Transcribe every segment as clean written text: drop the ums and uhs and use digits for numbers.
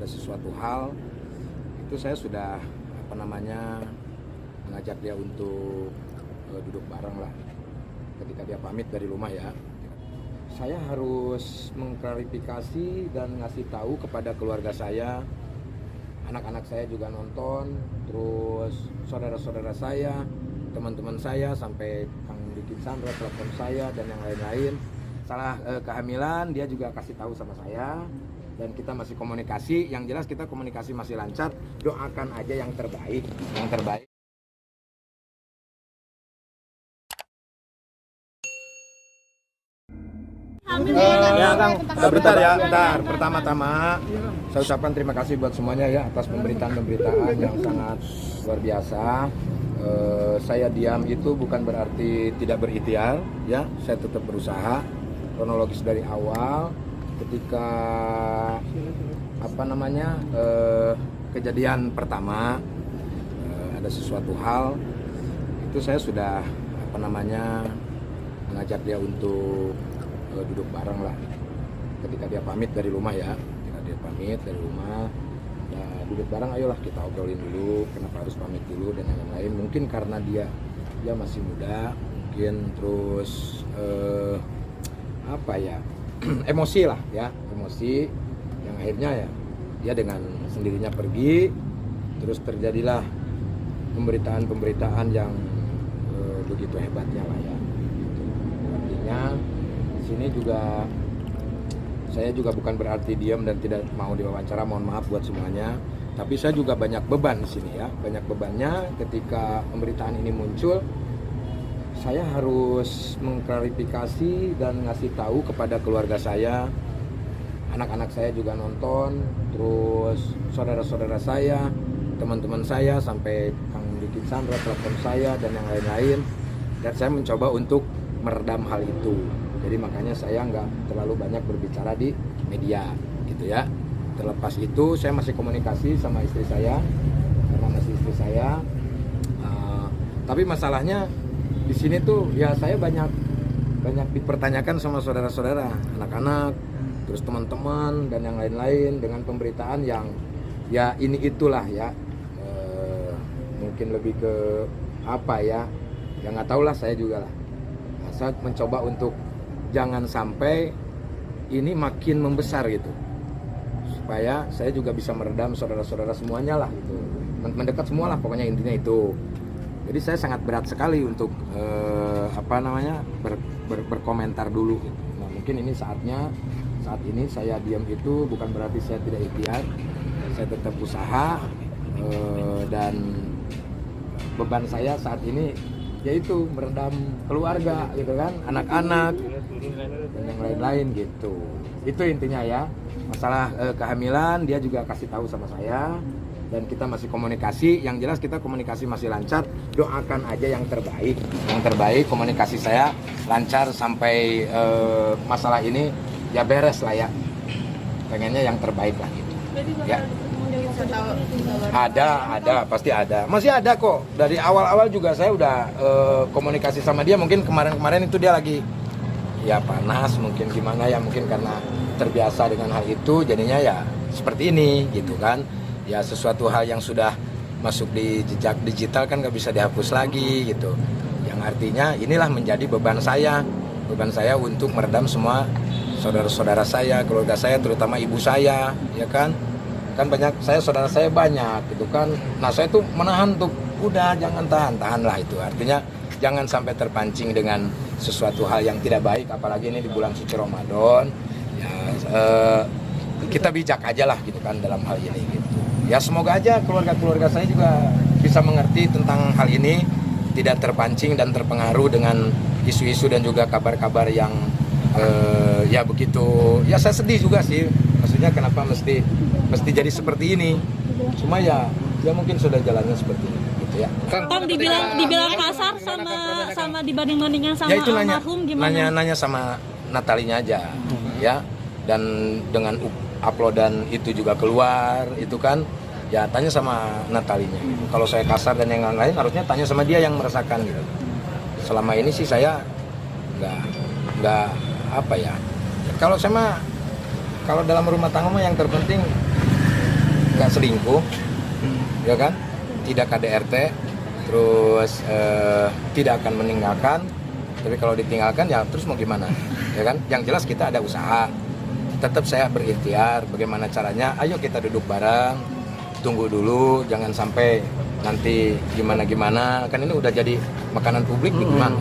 ada sesuatu hal itu saya sudah mengajak dia untuk duduk bareng lah ketika dia pamit dari rumah ya. Saya harus mengklarifikasi dan ngasih tahu kepada keluarga saya, anak-anak saya juga nonton, terus saudara-saudara saya, teman-teman saya, sampai Kang Diki Sandra telepon saya dan yang lain-lain. Salah kehamilan dia juga kasih tahu sama saya dan kita masih komunikasi. Yang jelas kita komunikasi masih lancar. Doakan aja yang terbaik, yang terbaik. Ya Kang, bentar ya, bentar. Pertama-tama saya ucapkan terima kasih buat semuanya ya atas pemberitaan-pemberitaan yang sangat luar biasa. Saya diam itu bukan berarti tidak berikhtiar ya, saya tetap berusaha. Kronologis dari awal ketika kejadian pertama ada sesuatu hal itu saya sudah mengajak dia untuk duduk bareng lah ketika dia pamit dari rumah ya. Ketika dia pamit dari rumah ya, duduk bareng, ayolah kita obrolin dulu kenapa harus pamit dulu dan yang lain. Mungkin karena dia masih muda, mungkin terus emosi lah ya, emosi yang akhirnya ya dia dengan sendirinya pergi, terus terjadilah pemberitaan yang begitu hebatnya lah ya. Artinya di sini juga saya juga bukan berarti diam dan tidak mau diwawancara, mohon maaf buat semuanya. Tapi saya juga banyak beban di sini ya, banyak bebannya ketika pemberitaan ini muncul. Saya harus mengklarifikasi dan ngasih tahu kepada keluarga saya, anak-anak saya juga nonton, terus saudara-saudara saya, teman-teman saya, sampai Kang Diki Sandra telepon saya dan yang lain-lain. Dan saya mencoba untuk meredam hal itu. Jadi makanya saya nggak terlalu banyak berbicara di media gitu ya. Terlepas itu saya masih komunikasi sama istri saya, karena masih istri saya. Tapi masalahnya di sini tuh ya saya banyak dipertanyakan sama saudara-saudara, anak-anak, terus teman-teman dan yang lain-lain dengan pemberitaan yang ya ini itulah ya, mungkin lebih ke apa ya nggak tahu lah, saya juga lah. Nah, saya mencoba untuk jangan sampai ini makin membesar gitu, supaya saya juga bisa meredam saudara-saudara semuanya lah gitu, mendekat semua lah pokoknya, intinya itu. Jadi saya sangat berat sekali untuk berkomentar dulu. Nah, mungkin ini saat ini saya diam itu bukan berarti saya tidak ikhtiar, saya tetap usaha, dan beban saya saat ini yaitu meredam keluarga gitu kan, anak-anak dan yang lain-lain gitu. Itu intinya ya. Masalah kehamilan dia juga kasih tahu sama saya dan kita masih komunikasi. Yang jelas kita komunikasi masih lancar. Doakan aja yang terbaik, komunikasi saya lancar sampai masalah ini ya beres lah ya. Pengennya yang terbaik lah gitu. Ya. Ada, pasti ada. Masih ada kok. Dari awal-awal juga saya udah komunikasi sama dia. Mungkin kemarin-kemarin itu dia lagi ya panas, mungkin gimana ya, mungkin karena terbiasa dengan hal itu jadinya ya seperti ini gitu kan. Ya sesuatu hal yang sudah masuk di jejak digital kan nggak bisa dihapus lagi gitu. Yang artinya inilah menjadi beban saya untuk meredam semua saudara-saudara saya, keluarga saya, terutama ibu saya, ya kan banyak, saudara saya banyak gitu kan. Nah saya tuh menahan tuh, udah jangan tahan lah itu. Artinya jangan sampai terpancing dengan sesuatu hal yang tidak baik, apalagi ini di bulan suci Ramadan. Ya kita bijak aja lah gitu kan dalam hal ini gitu. Ya semoga aja keluarga saya juga bisa mengerti tentang hal ini, tidak terpancing dan terpengaruh dengan isu-isu dan juga kabar-kabar yang ya begitu. Ya saya sedih juga sih, maksudnya kenapa mesti jadi seperti ini. Cuma ya mungkin sudah jalannya seperti ini gitu ya. Kan dibilang kasar sama dibanding-bandingkan sama ya itu almarhum gimana? Nanya sama Natalinya aja ya. Dan dengan uploadan itu juga keluar itu kan, ya tanya sama Natalinya gitu. Kalau saya kasar dan yang lain harusnya tanya sama dia yang merasakan gitu. Selama ini sih saya nggak apa ya. Kalau dalam rumah tangga mah yang terpenting nggak selingkuh, ya kan, tidak KDRT, terus tidak akan meninggalkan. Tapi kalau ditinggalkan ya terus mau gimana, ya kan? Yang jelas kita ada usaha. Tetap saya berikhtiar. Bagaimana caranya? Ayo kita duduk bareng, tunggu dulu, jangan sampai nanti gimana. Kan ini udah jadi makanan publik, gimana?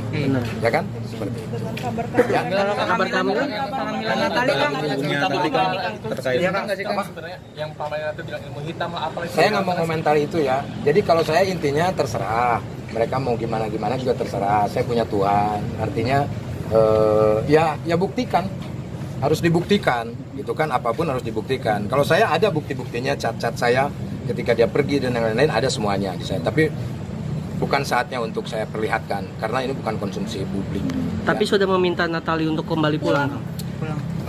Ya kan? Seperti itu. Ya. Kabar kamu Natali kan terkait sebenarnya yang Pak Mayor itu bilang ilmu hitam lah apa Saya nggak mau komentari itu ya. Jadi kalau saya intinya terserah. Mereka mau gimana juga terserah. Saya punya Tuhan. Artinya ya buktikan. Harus dibuktikan, gitu kan, apapun harus dibuktikan. Kalau saya ada bukti-buktinya, cat-cat saya ketika dia pergi dan yang lain-lain ada semuanya di saya. Tapi bukan saatnya untuk saya perlihatkan karena ini bukan konsumsi publik. tapi sudah meminta Natali untuk kembali pulang.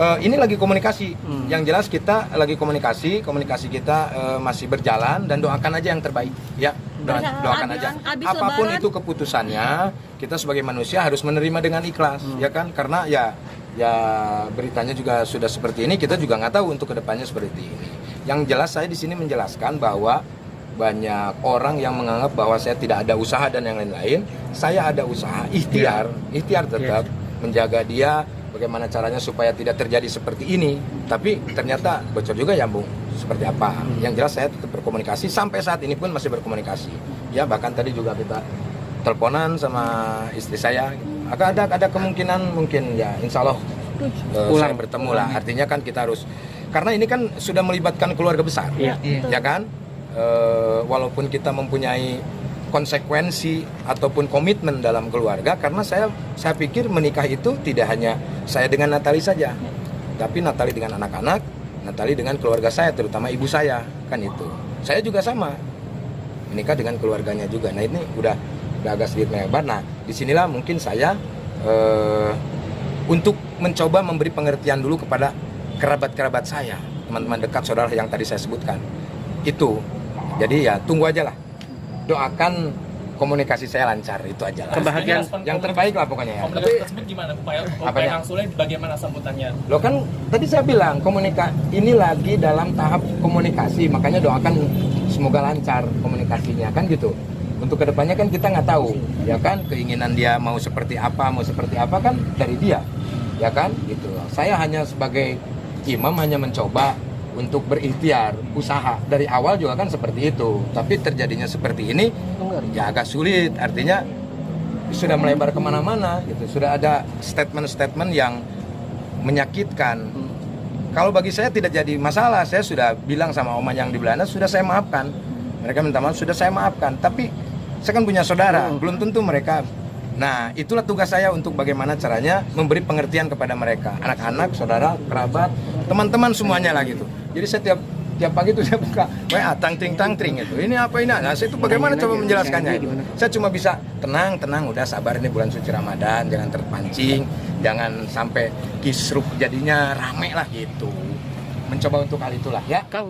Ini lagi komunikasi. Yang jelas kita lagi komunikasi kita masih berjalan dan doakan aja yang terbaik, ya. Doakan aja. Apapun itu keputusannya, kita sebagai manusia harus menerima dengan ikhlas, ya kan? Karena ya beritanya juga sudah seperti ini, kita juga nggak tahu untuk kedepannya seperti ini. Yang jelas saya di sini menjelaskan bahwa banyak orang yang menganggap bahwa saya tidak ada usaha dan yang lain-lain. Saya ada usaha, ikhtiar tetap menjaga dia. Bagaimana caranya supaya tidak terjadi seperti ini. Tapi ternyata bocor juga ya, Bung. Seperti apa? Yang jelas saya tetap berkomunikasi, sampai saat ini pun masih berkomunikasi. Ya, bahkan tadi juga kita teleponan sama istri saya. Ada kemungkinan mungkin ya insya Allah saya bertemu lah. Artinya kan kita harus, karena ini kan sudah melibatkan keluarga besar, ya kan. Walaupun kita mempunyai konsekuensi ataupun komitmen dalam keluarga, karena saya pikir menikah itu tidak hanya saya dengan Natali saja, tapi Natali dengan anak-anak, Natali dengan keluarga saya, terutama ibu saya, kan itu. Saya juga sama, menikah dengan keluarganya juga. Nah ini udah agak sedikit melebar. Nah disinilah mungkin saya untuk mencoba memberi pengertian dulu kepada kerabat-kerabat saya, teman-teman dekat, saudara yang tadi saya sebutkan itu. Jadi ya tunggu aja lah, doakan komunikasi saya lancar, itu aja lah. Kebahagiaan yang terbaik lah pokoknya ya. Komunikasi tersebut gimana? Upaya langsungnya bagaimana sambutannya? Lo kan tadi saya bilang ini lagi dalam tahap komunikasi, makanya doakan semoga lancar komunikasinya, kan gitu. Untuk kedepannya kan kita nggak tahu, ya kan, keinginan dia mau seperti apa kan dari dia, ya kan, gitu. Saya hanya sebagai imam hanya mencoba untuk berikhtiar, usaha dari awal juga kan seperti itu. Tapi terjadinya seperti ini, ya agak sulit. Artinya sudah melebar kemana-mana, gitu. Sudah ada statement-statement yang menyakitkan. Kalau bagi saya tidak jadi masalah. Saya sudah bilang sama oma yang di Belanda, sudah saya maafkan. Mereka minta maaf, sudah saya maafkan. Tapi saya kan punya saudara, belum tentu mereka. Nah, itulah tugas saya untuk bagaimana caranya memberi pengertian kepada mereka, anak-anak, saudara, kerabat, teman-teman semuanya lah gitu. Jadi saya tiap pagi itu saya buka WA tangtring itu. Ini apa ini? Nah, saya itu bagaimana coba menjelaskannya itu. Saya cuma bisa tenang, udah sabar, ini bulan suci Ramadan, jangan terpancing, jangan sampai kisruh jadinya rame lah gitu. Mencoba untuk hal itulah ya. Kang,